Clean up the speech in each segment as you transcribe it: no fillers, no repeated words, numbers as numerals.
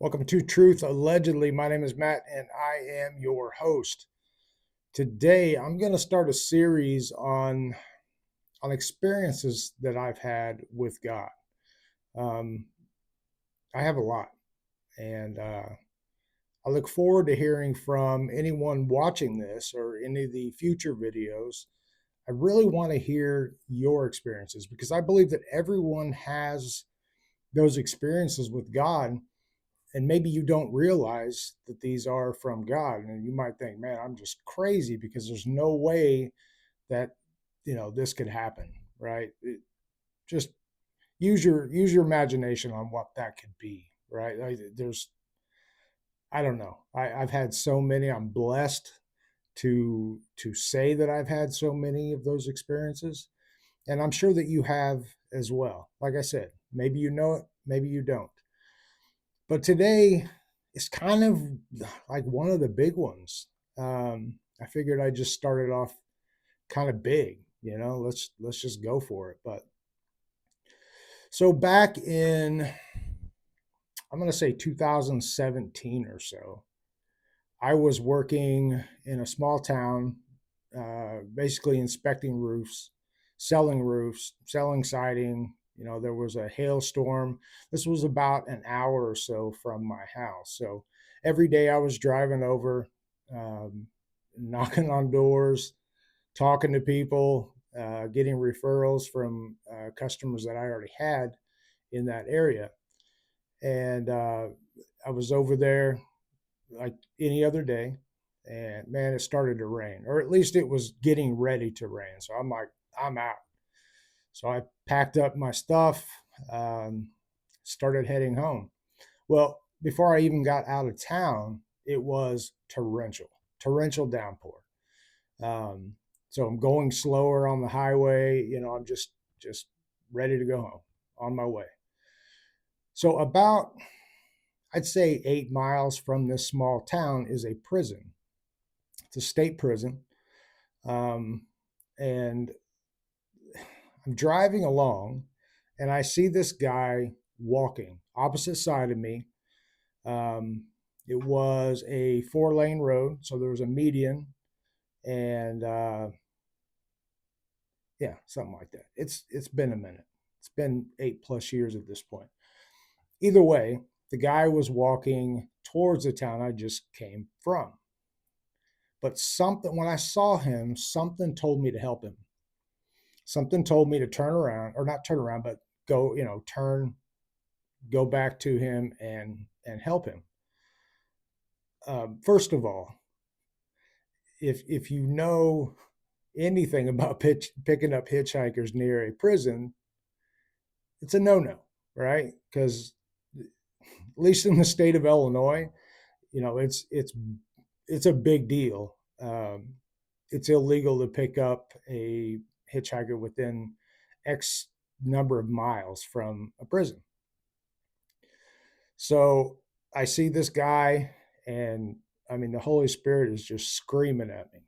Welcome to Truth Allegedly. My name is Matt and I am your host. Today I'm going to start a series on experiences that I've had with God. Um, I have a lot, and I look forward to hearing from anyone watching this or any of the future videos. I really want to hear your experiences because I believe that everyone has those experiences with God, and maybe you don't realize that these are from God, and you might think, man, I'm just crazy because there's no way that this could happen, right? Just use your imagination on what that could be, right? I don't know. I've had so many. I'm blessed to say that I've had so many of those experiences, and I'm sure that you have as well. Like I said, maybe you know it, maybe you don't. But today is kind of like one of the big ones. I figured I just started off kind of big, let's just go for it. But so back in, I'm going to say 2017 or so, I was working in a small town, basically inspecting roofs, selling siding. There was a hailstorm. This was about an hour or so from my house. So every day I was driving over, um, knocking on doors, talking to people, getting referrals from customers that I already had in that area. And I was over there like any other day. And man, it started to rain, or at least it was getting ready to rain. So I'm like, I'm out. So I packed up my stuff, um, started heading home. Well, before I even got out of town, it was torrential downpour. Um, so I'm going slower on the highway. I'm just ready to go home on my way. So about, I'd say, 8 miles from this small town is a prison. It's a state prison. Um, and I'm driving along and I see this guy walking opposite side of me. Um, it was a 4-lane road, so there was a median, and yeah, something like that. It's been a minute. It's been 8+ years at this point. Either way, the guy was walking towards the town I just came from. But something, when I saw him, something told me to help him. Something told me to turn around, or not turn around, but go, go back to him and help him. First of all, if you know anything about picking up hitchhikers near a prison, it's a no-no, right? Because at least in the state of Illinois, it's a big deal. It's illegal to pick up a hitchhiker within X number of miles from a prison. So I see this guy, and I mean, the Holy Spirit is just screaming at me,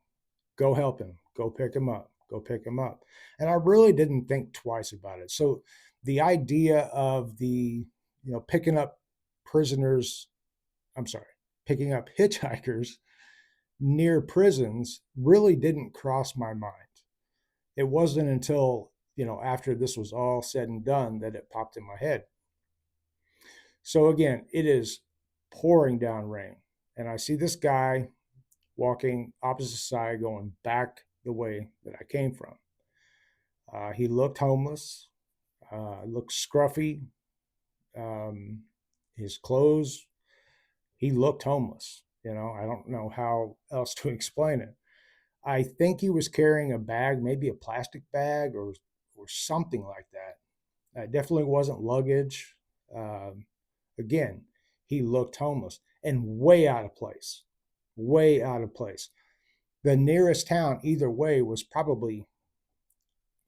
go help him, go pick him up, go pick him up. And I really didn't think twice about it. So the idea of picking up prisoners, I'm sorry, picking up hitchhikers near prisons really didn't cross my mind. It wasn't until, after this was all said and done that it popped in my head. So again, it is pouring down rain. And I see this guy walking opposite side, going back the way that I came from. He looked homeless, looked scruffy. Um, his clothes, he looked homeless. I don't know how else to explain it. I think he was carrying a bag, maybe a plastic bag or something like that. It definitely wasn't luggage. Um, Again, he looked homeless and way out of place, way out of place. The nearest town, either way, was probably,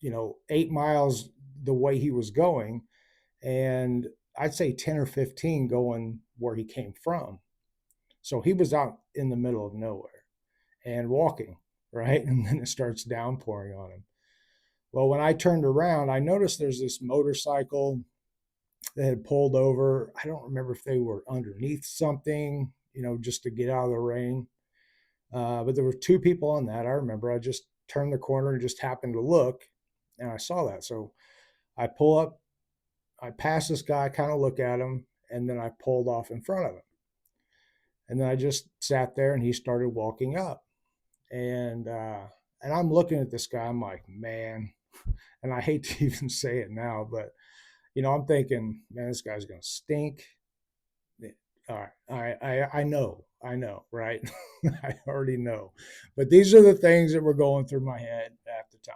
8 miles the way he was going. And I'd say 10 or 15 going where he came from. So he was out in the middle of nowhere and walking, right? And then it starts downpouring on him. Well, when I turned around, I noticed there's this motorcycle They had pulled over. I don't remember if they were underneath something, just to get out of the rain. But there were two people on that. I remember I just turned the corner and just happened to look, and I saw that. So I pull up, I pass this guy, kind of look at him, and then I pulled off in front of him. And then I just sat there and he started walking up. And I'm looking at this guy. I'm like, man, and I hate to even say it now, but I'm thinking, man, this guy's gonna stink. All right, I know, right? I already know, but these are the things that were going through my head at the time.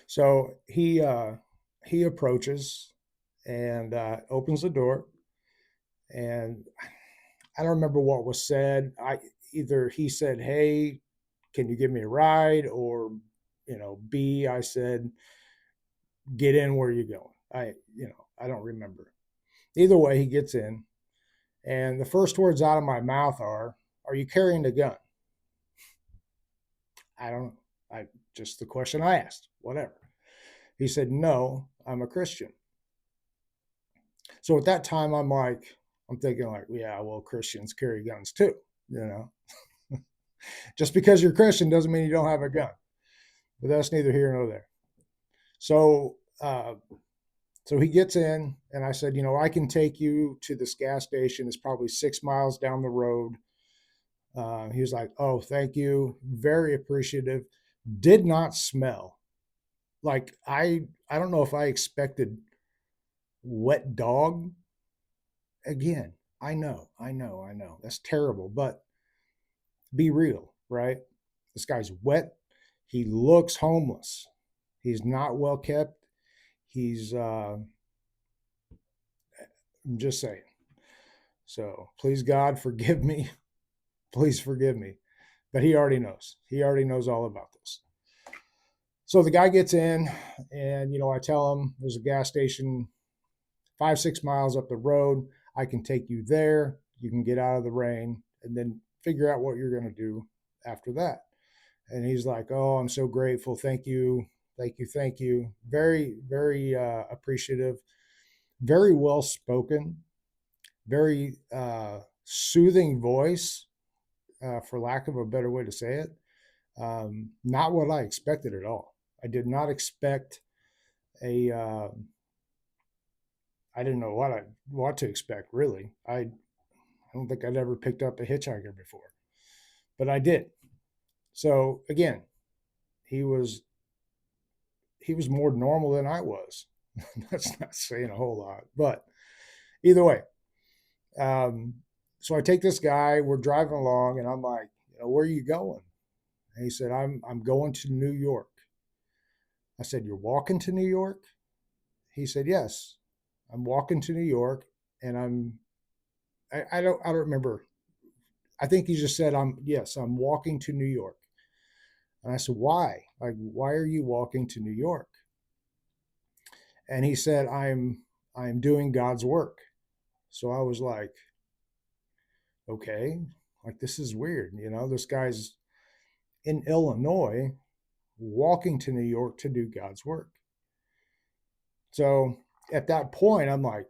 So he approaches and opens the door, and I don't remember what was said. Either he said, "Hey, can you give me a ride?" or B, I said, "Get in, where you going?" I don't remember. Either way, he gets in, and the first words out of my mouth are you carrying a gun?" I don't know. I Just the question I asked, whatever. He said, "No, I'm a Christian." So at that time, I'm thinking like, yeah, well, Christians carry guns too, you know. Just because you're Christian doesn't mean you don't have a gun. But that's neither here nor there. So so he gets in, and I said, I can take you to this gas station. It's probably 6 miles down the road. He was like, "Oh, thank you, very appreciative." Did not smell like I don't know if I expected wet dog again. I know. That's terrible, but be real, right? This guy's wet. He looks homeless. He's not well kept. He's I'm just saying. So please God forgive me. Please forgive me. But he already knows. He already knows all about this. So the guy gets in, and I tell him there's a gas station 5, 6 miles up the road. I can take you there. You can get out of the rain, and then figure out what you're going to do after that. And he's like, "Oh, I'm so grateful. Thank you. Thank you. Thank you." Very, very appreciative. Very well spoken. Very soothing voice, for lack of a better way to say it. Not what I expected at all. I did not expect a. I didn't know what to expect really. I don't think I'd ever picked up a hitchhiker before, but I did. So again, he was he was more normal than I was. That's not saying a whole lot, but either way. Um, so I take this guy. We're driving along, and I'm like, "Where are you going?" And he said, I'm going to New York." I said, "You're walking to New York?" He said, "Yes, I'm walking to New York, and I don't remember. I think he just said, I'm walking to New York." And I said, "Why? Like, why are you walking to New York?" And he said, I'm doing God's work." So I was like, okay, like this is weird. This guy's in Illinois walking to New York to do God's work. So at that point, I'm like,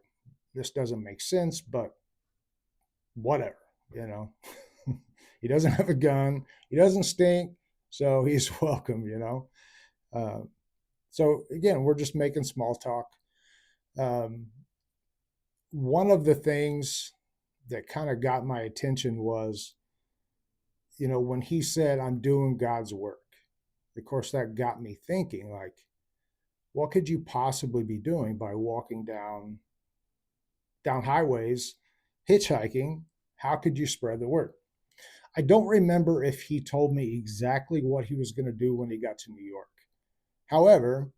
this doesn't make sense, but whatever, you know. He doesn't have a gun, he doesn't stink, so he's welcome. Uh, so again, we're just making small talk. Um, One of the things that kind of got my attention was, when he said, "I'm doing God's work." Of course, that got me thinking, like, what could you possibly be doing by walking down highways, hitchhiking? How could you spread the word? I don't remember if he told me exactly what he was going to do when he got to New York. However,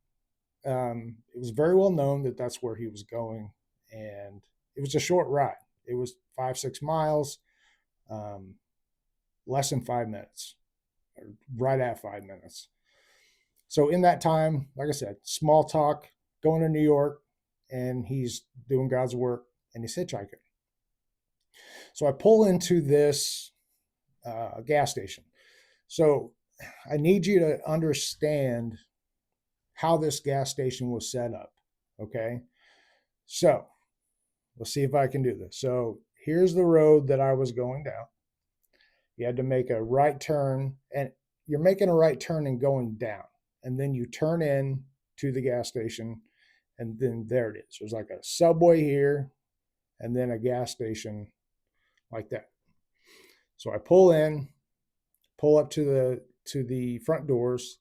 it was very well known that that's where he was going, and it was a short ride. It was 5, 6 miles, um, less than 5 minutes, or right at 5 minutes. So in that time, like I said, small talk, going to New York, and he's doing God's work, and he's hitchhiking. So I pull into this gas station. So I need you to understand how this gas station was set up. Okay. So let's see if I can do this. So here's the road that I was going down. You had to make a right turn, and you're making a right turn and going down. And then you turn in to the gas station, and then there it is. There's like a Subway here, and then a gas station like that. So I pull in, pull up to the front doors,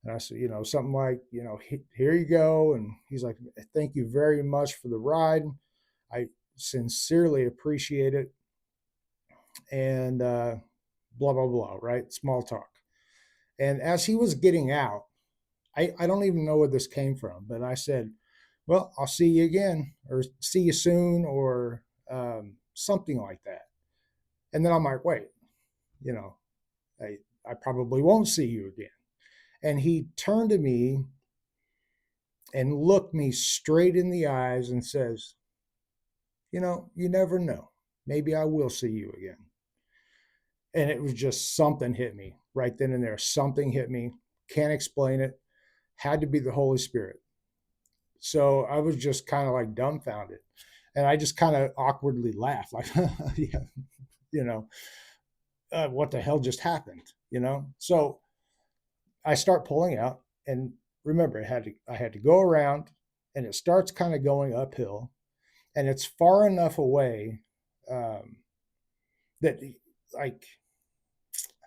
and I said, something like, here you go. And he's like, thank you very much for the ride. I sincerely appreciate it. And blah, blah, blah, right? Small talk. And as he was getting out, I don't even know where this came from, but I said, well, I'll see you again, or see you soon, or something like that. And then I'm like, wait, you know, I probably won't see you again. And he turned to me and looked me straight in the eyes and says, you never know. Maybe I will see you again. And it was just something hit me right then and there. Something hit me. Can't explain it. Had to be the Holy Spirit. So I was just kind of like dumbfounded. And I just kind of awkwardly laughed, like, yeah, you know, what the hell just happened? So I start pulling out, and remember, I had to go around, and it starts kind of going uphill, and it's far enough away that, like,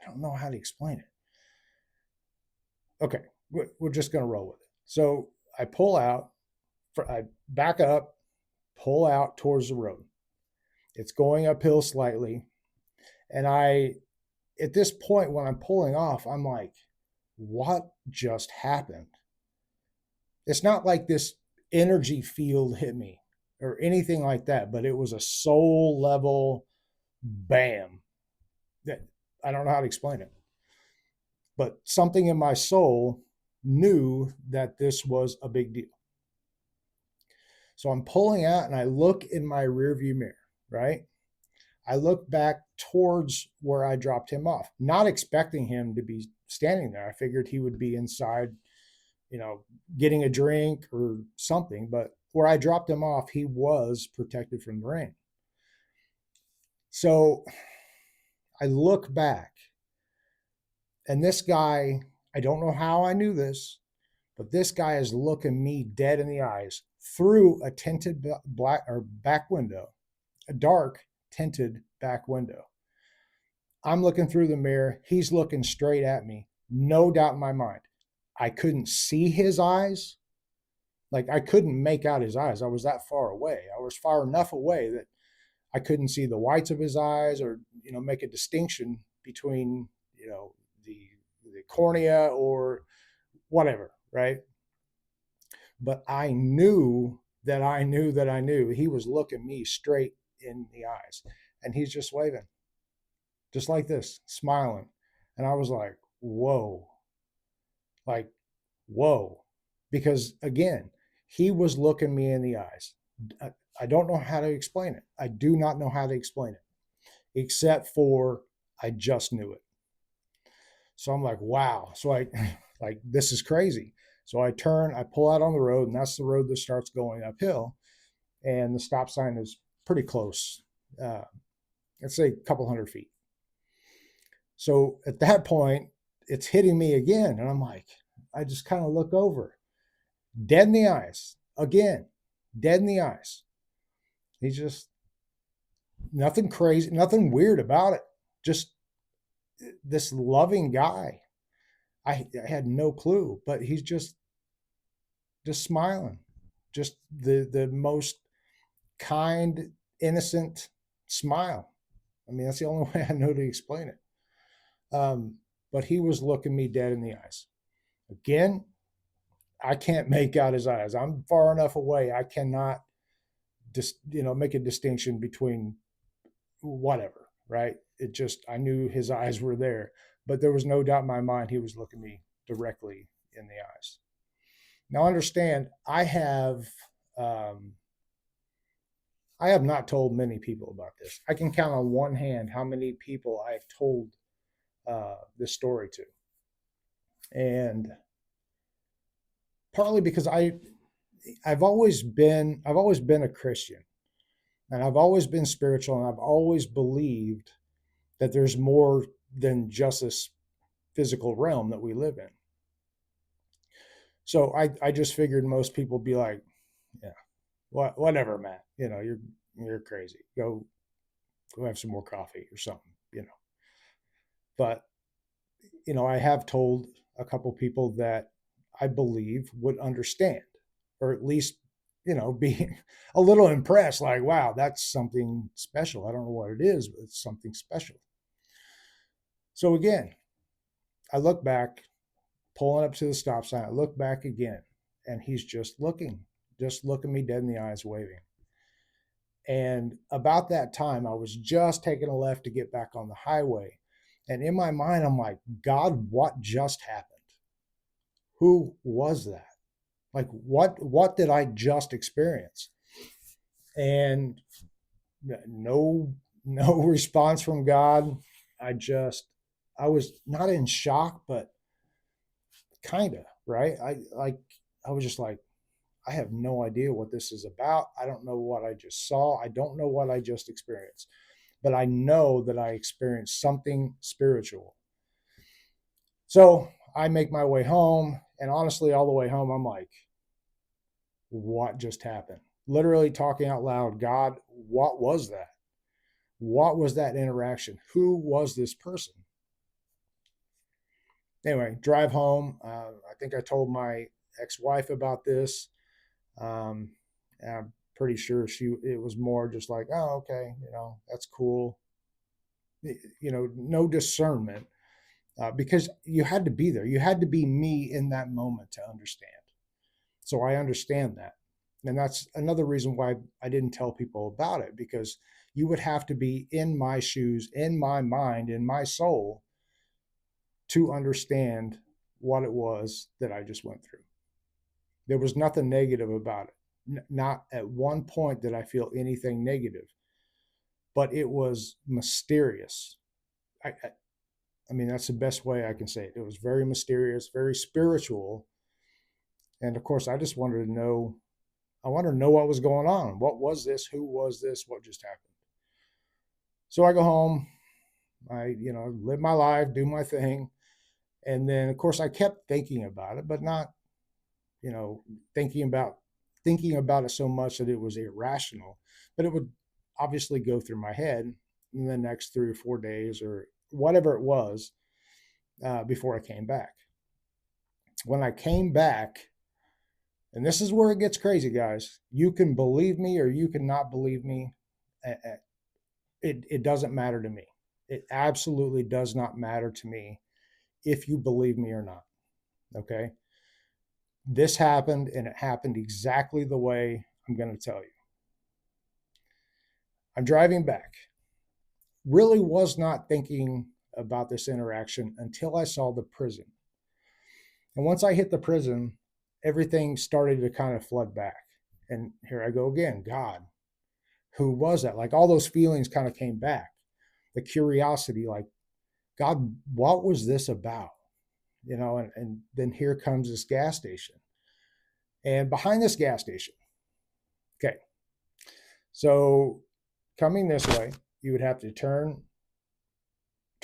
I don't know how to explain it. Okay, we're just going to roll with it. So I pull out, I back up, pull out towards the road. It's going uphill slightly, and at this point when I'm pulling off, I'm like, what just happened? It's not like this energy field hit me or anything like that, but it was a soul level bam that I don't know how to explain it. But something in my soul knew that this was a big deal. So I'm pulling out and I look in my rearview mirror, right? I look back towards where I dropped him off, not expecting him to be standing there. I figured he would be inside, getting a drink or something. But where I dropped him off, he was protected from the rain. So I look back, and this guy, I don't know how I knew this, but this guy is looking me dead in the eyes through a tinted black or back window, a dark tinted back window. I'm looking through the mirror. He's looking straight at me. No doubt in my mind. I couldn't see his eyes. Like, I couldn't make out his eyes. I was that far away. I was far enough away that I couldn't see the whites of his eyes, or, make a distinction between, the cornea or whatever, right? But I knew that I knew that I knew he was looking me straight in the eyes, and he's just waving, just like this, smiling. And I was like, whoa, like, whoa. Because again, he was looking me in the eyes. I don't know how to explain it. I do not know how to explain it, except for I just knew it. So I'm like, wow. So like, this is crazy. So I turn, I pull out on the road, and that's the road that starts going uphill. And the stop sign is pretty close. Let's say a couple hundred feet. So at that point, it's hitting me again. And I'm like, I just kind of look over, dead in the eyes again, dead in the eyes. He's just nothing crazy, nothing weird about it. Just this loving guy. I had no clue, but he's just smiling, just the most kind, innocent smile. I mean, that's the only way I know to explain it. But he was looking me dead in the eyes. Again, I can't make out his eyes. I'm far enough away. I cannot just, make a distinction between whatever, right? It just, I knew his eyes were there, but there was no doubt in my mind he was looking me directly in the eyes. Now, understand, I have not told many people about this. I can count on one hand how many people I've told this story to. And partly because I've always been a Christian, and I've always been spiritual, and I've always believed that there's more than just this physical realm that we live in. So I just figured most people be like, yeah, whatever, Matt. You're crazy. Go have some more coffee or something. But I have told a couple people that I believe would understand, or at least, be a little impressed, like, wow, that's something special. I don't know what it is, but it's something special. So again, I look back, pulling up to the stop sign. I look back again, and he's just looking me dead in the eyes, waving. And about that time, I was just taking a left to get back on the highway. And in my mind, I'm like, God, what just happened? Who was that? Like, what did I just experience? And no response from God. I was not in shock, but kind of, right? I was just like, I have no idea what this is about. I don't know what I just saw. I don't know what I just experienced, but I know that I experienced something spiritual. So I make my way home, and honestly, all the way home, I'm like, what just happened? Literally talking out loud, God, what was that? What was that interaction? Who was this person? Anyway, drive home. I think I told my ex-wife about this. Um, I'm pretty sure it was more just like, oh, okay, that's cool. No discernment, because you had to be there. You had to be me in that moment to understand. So I understand that. And that's another reason why I didn't tell people about it, because you would have to be in my shoes, in my mind, in my soul to understand what it was that I just went through. There was nothing negative about it. Not at one point did I feel anything negative, but it was mysterious. I mean, that's the best way I can say it. It was very mysterious, very spiritual. And of course, I just wanted to know. I wanted to know what was going on. What was this? Who was this? What just happened? So I go home. I, live my life, do my thing. And then, of course, I kept thinking about it, but not, you know, thinking about thinking about it so much that it was irrational. But it would obviously go through my head in the next 3 or 4 days or whatever it was, before I came back. When I came back, and this is where it gets crazy, guys. You can believe me or you can not believe me. It doesn't matter to me. It absolutely does not matter to me if you believe me or not. Okay. This happened, and it happened exactly the way I'm going to tell you. I'm driving back. Really was not thinking about this interaction until I saw the prison. And once I hit the prison, everything started to kind of flood back. And here I go again. God, who was that? Like, all those feelings kind of came back. The curiosity, like, God, what was this about? And then here comes this gas station. And behind this gas station, okay, so coming this way, you would have to turn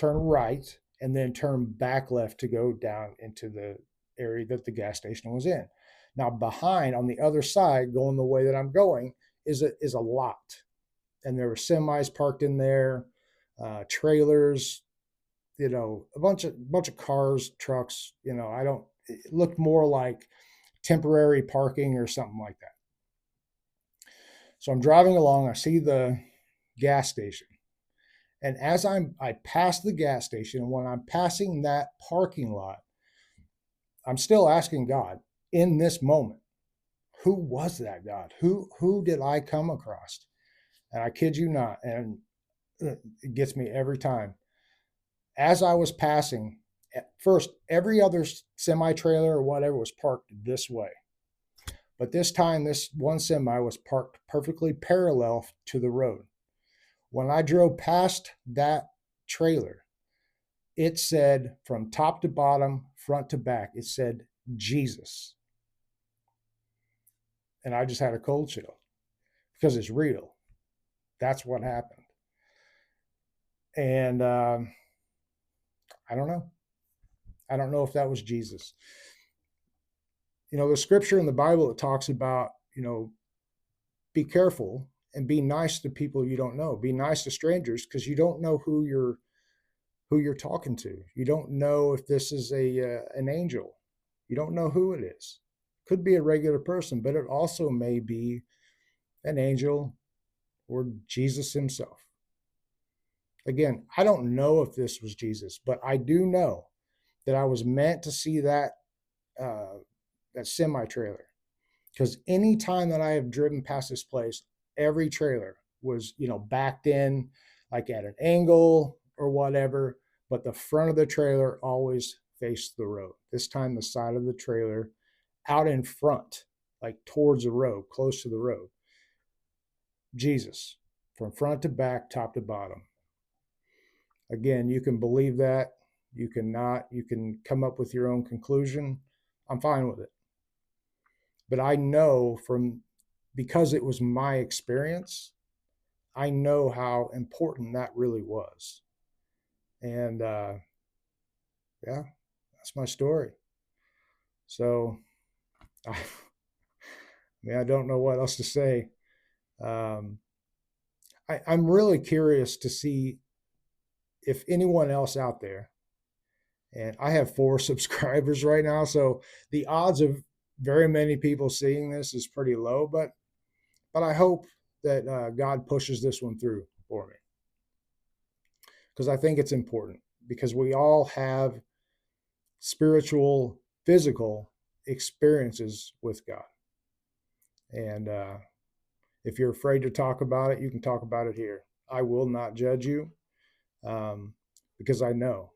right and then turn back left to go down into the area that the gas station was in. Now, behind on the other side, going the way that I'm going, is a lot, and there were semis parked in there, trailers, a bunch of cars, trucks. I don't. It looked more like temporary parking or something like that. So I'm driving along. I see the gas station, and as I pass the gas station, and when I'm passing that parking lot, I'm still asking God in this moment, who was that, God? Who did I come across? And I kid you not, and it gets me every time. As I was passing, at first, every other semi trailer or whatever was parked this way. But this time, this one semi was parked perfectly parallel to the road. When I drove past that trailer, it said from top to bottom, front to back, it said Jesus. and I just had a cold chill because it's real. That's what happened. And I don't know. I don't know if that was Jesus. The scripture in the Bible that talks about, be careful and be nice to people you don't know. Be nice to strangers because you don't know who you're talking to. You don't know if this is an angel. You don't know who it is. Could be a regular person, but it also may be an angel or Jesus himself. Again, I don't know if this was Jesus, but I do know that I was meant to see uh, that semi trailer, because any time that I have driven past this place, every trailer was backed in like at an angle or whatever, but the front of the trailer always faced the road. This time the side of the trailer out in front, like towards the road, close to the road. Jesus, from front to back, top to bottom. Again, you can believe that, you cannot, you can come up with your own conclusion. I'm fine with it. But I know because it was my experience, I know how important that really was. And yeah, that's my story. So I don't know what else to say. Um, I'm really curious to see if anyone else out there, and I have 4 subscribers right now, so the odds of very many people seeing this is pretty low, but I hope that God pushes this one through for me, because I think it's important, because we all have spiritual, physical experiences with God. And if you're afraid to talk about it, you can talk about it here. I will not judge you, um, because I know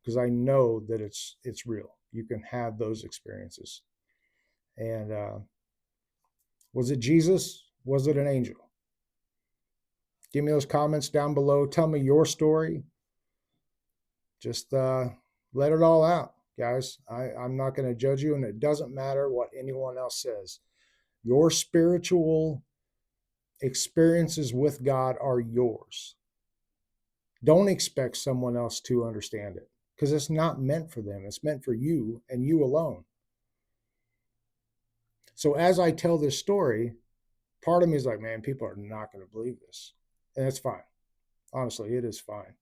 that it's real. You can have those experiences. And was it Jesus? Was it an angel? Give me those comments down below. Tell me your story. Just let it all out, guys. I'm not going to judge you, and it doesn't matter what anyone else says. Your spiritual experiences with God are yours. Don't expect someone else to understand it, because it's not meant for them. It's meant for you and you alone. So as I tell this story, part of me is like, man, people are not going to believe this. And it's fine. Honestly, it is fine.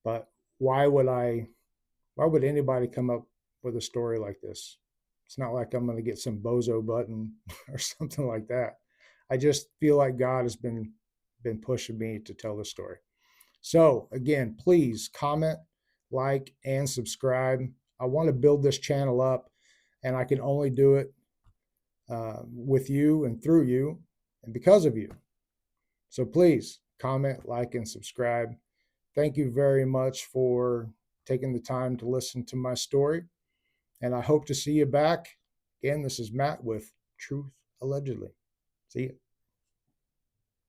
But why would anybody come up with a story like this? It's not like I'm going to get some bozo button or something like that. I just feel like God has been pushing me to tell this story. So again, please comment, like, and subscribe. I want to build this channel up, and I can only do it with you and through you and because of you. So please comment, like, and subscribe. Thank you very much for taking the time to listen to my story, and I hope to see you back. Again, this is Matt with Truth Allegedly. See you.